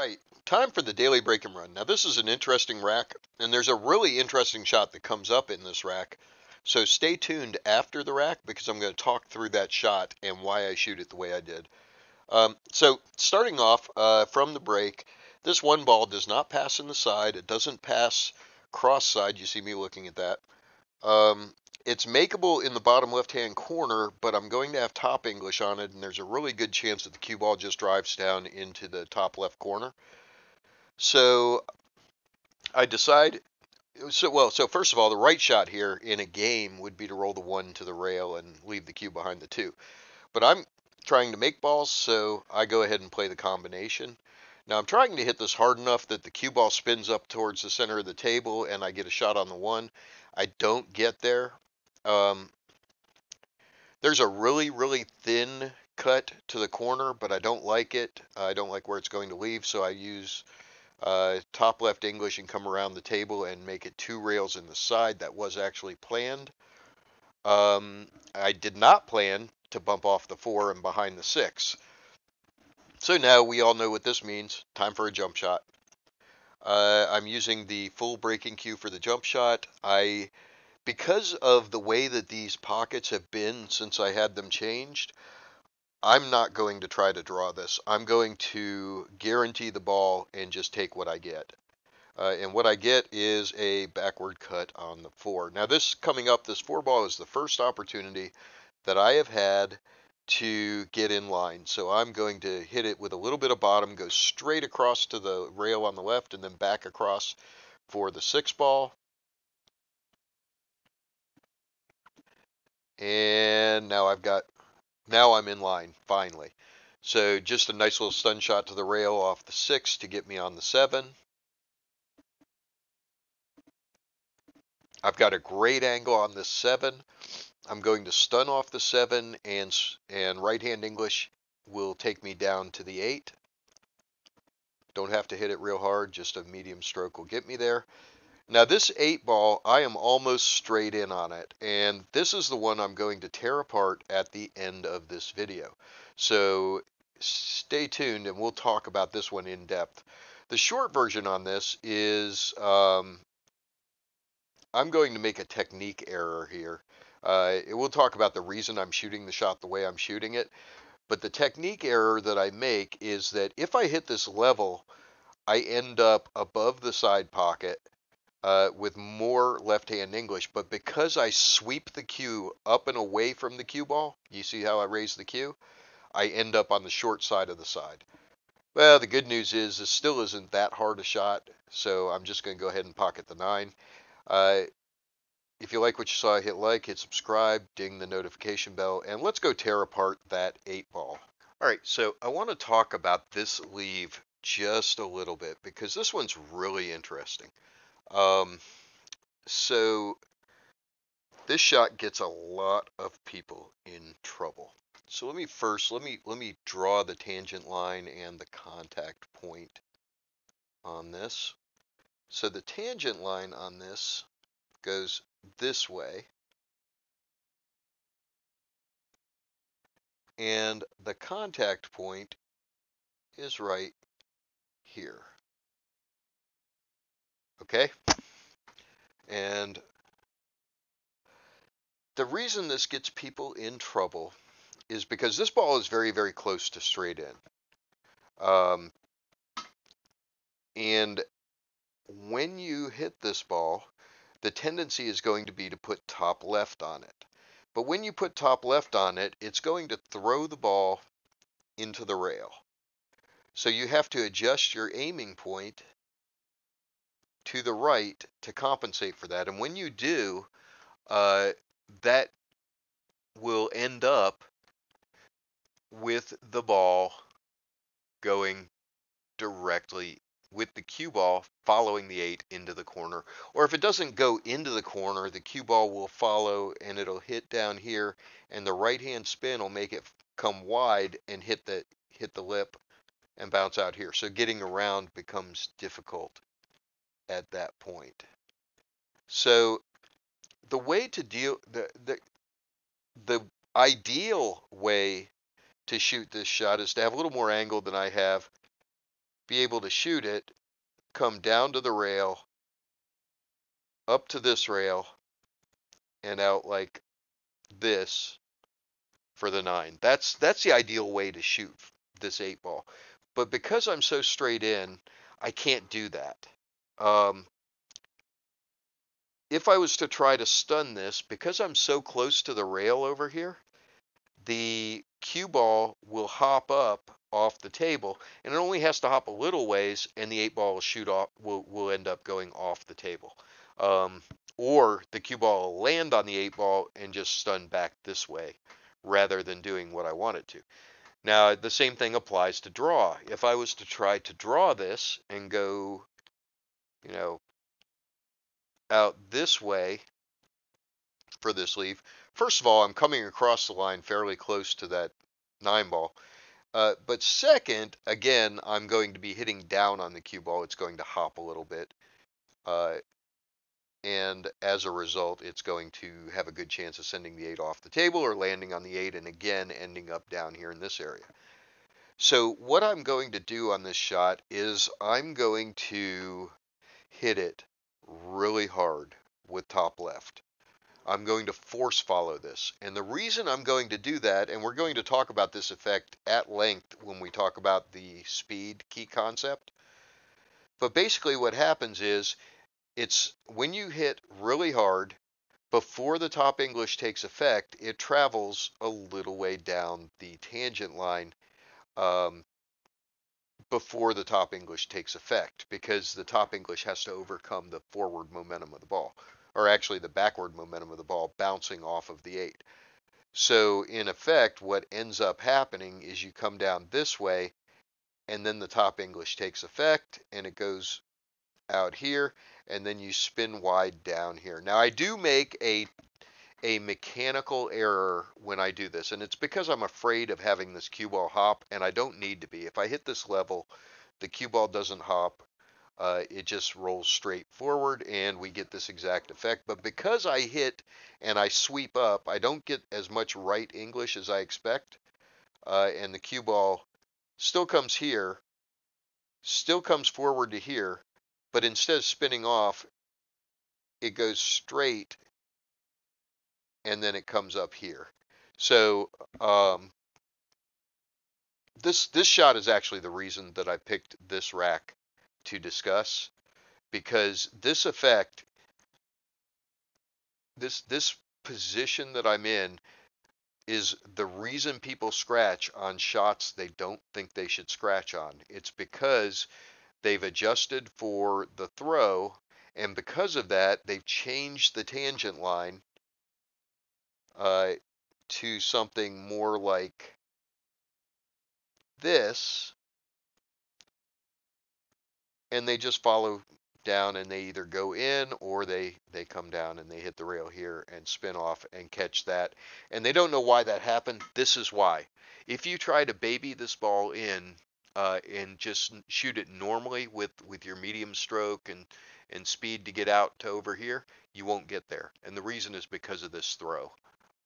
Right, time for the daily break and run. Now this is an interesting rack, and there's a really interesting shot that comes up in this rack. So stay tuned after the rack because I'm going to talk through that shot and why I shoot it the way I did. So starting off from the break, this one ball does not pass in the side. It doesn't pass cross side. You see me looking at that. Um, it's makeable in the bottom left-hand corner, but I'm going to have top English on it, and there's a really good chance that the cue ball just drives down into the top left corner. So I decide. So first of all, the right shot here in a game would be to roll the one to the rail and leave the cue behind the two. But I'm trying to make balls, so I go ahead and play the combination. Now I'm trying to hit this hard enough that the cue ball spins up towards the center of the table and I get a shot on the one. I don't get there. Um, there's a really, really thin cut to the corner, but I don't like it. I don't like where it's going to leave, so I use top left English and come around the table and make it two rails in the side. That was actually planned. I did not plan to bump off the 4 and behind the 6. So now we all know what this means. Time for a jump shot. I'm using the full breaking cue for the jump shot. Because of the way that these pockets have been since I had them changed, I'm not going to try to draw this. I'm going to guarantee the ball and just take what I get. And what I get is a backward cut on the 4. Now this coming up, this 4 ball is the first opportunity that I have had to get in line. So I'm going to hit it with a little bit of bottom, go straight across to the rail on the left, and then back across for the 6 ball. And now I'm in line, finally. So just a nice little stun shot to the rail off the 6 to get me on the 7. I've got a great angle on this 7. I'm going to stun off the 7, and right-hand English will take me down to the 8. Don't have to hit it real hard, just a medium stroke will get me there. Now this 8 ball, I am almost straight in on it, and this is the one I'm going to tear apart at the end of this video. So stay tuned and we'll talk about this one in depth. The short version on this is I'm going to make a technique error here. We'll talk about the reason I'm shooting the shot the way I'm shooting it. But the technique error that I make is that if I hit this level, I end up above the side pocket with more left-hand English. But because I sweep the cue up and away from the cue ball, you see how I raise the cue? I end up on the short side of the side. Well, the good news is this still isn't that hard a shot, so I'm just going to go ahead and pocket the 9. If you like what you saw, hit like, hit subscribe, ding the notification bell, and let's go tear apart that 8 ball. All right, so I want to talk about this leave just a little bit because this one's really interesting. So this shot gets a lot of people in trouble. So let me draw the tangent line and the contact point on this. So the tangent line on this goes this way, and the contact point is right here. Okay? And the reason this gets people in trouble is because this ball is very, very close to straight in. And when you hit this ball, the tendency is going to be to put top left on it. But when you put top left on it, it's going to throw the ball into the rail. So you have to adjust your aiming point to the right to compensate for that. And when you do, that will end up with the ball going directly with the cue ball following the 8 into the corner. Or if it doesn't go into the corner, the cue ball will follow and it'll hit down here, and the right hand spin will make it come wide and hit the lip and bounce out here. So getting around becomes difficult at that point. So the way to deal the ideal way to shoot this shot is to have a little more angle than I have, be able to shoot it, come down to the rail, up to this rail, and out like this for the 9. That's the ideal way to shoot this 8-ball. But because I'm so straight in, I can't do that. If I was to try to stun this, because I'm so close to the rail over here, the cue ball will hop up off the table, and it only has to hop a little ways, and the 8-ball will shoot off. Will end up going off the table, or the cue ball will land on the 8-ball and just stun back this way, rather than doing what I want it to. Now the same thing applies to draw. If I was to try to draw this and go, out this way for this leave. First of all, I'm coming across the line fairly close to that 9-ball. But second, again, I'm going to be hitting down on the cue ball. It's going to hop a little bit. And as a result, it's going to have a good chance of sending the 8 off the table or landing on the 8 and again ending up down here in this area. So what I'm going to do on this shot is I'm going to hit it really hard with top left. I'm going to force follow this. And the reason I'm going to do that, and we're going to talk about this effect at length when we talk about the speed key concept. But basically what happens is, it's when you hit really hard, before the top English takes effect, it travels a little way down the tangent line before the top English takes effect, because the top English has to overcome the forward momentum of the ball, or actually the backward momentum of the ball bouncing off of the 8. So in effect, what ends up happening is you come down this way, and then the top English takes effect, and it goes out here, and then you spin wide down here. Now I do make a mechanical error when I do this, and it's because I'm afraid of having this cue ball hop, and I don't need to be. If I hit this level, the cue ball doesn't hop. It just rolls straight forward, and we get this exact effect. But because I hit and I sweep up, I don't get as much right English as I expect, and the cue ball still comes here, still comes forward to here, but instead of spinning off, it goes straight, and then it comes up here. So this shot is actually the reason that I picked this rack to discuss, because this effect, this position that I'm in, is the reason people scratch on shots they don't think they should scratch on. It's because they've adjusted for the throw, and because of that, they've changed the tangent line to something more like this, and they just follow down, and they either go in or they come down and they hit the rail here and spin off and catch that, and they don't know why that happened. This is why. If you try to baby this ball in and just shoot it normally with your medium stroke and speed to get out to over here, you won't get there, and the reason is because of this throw.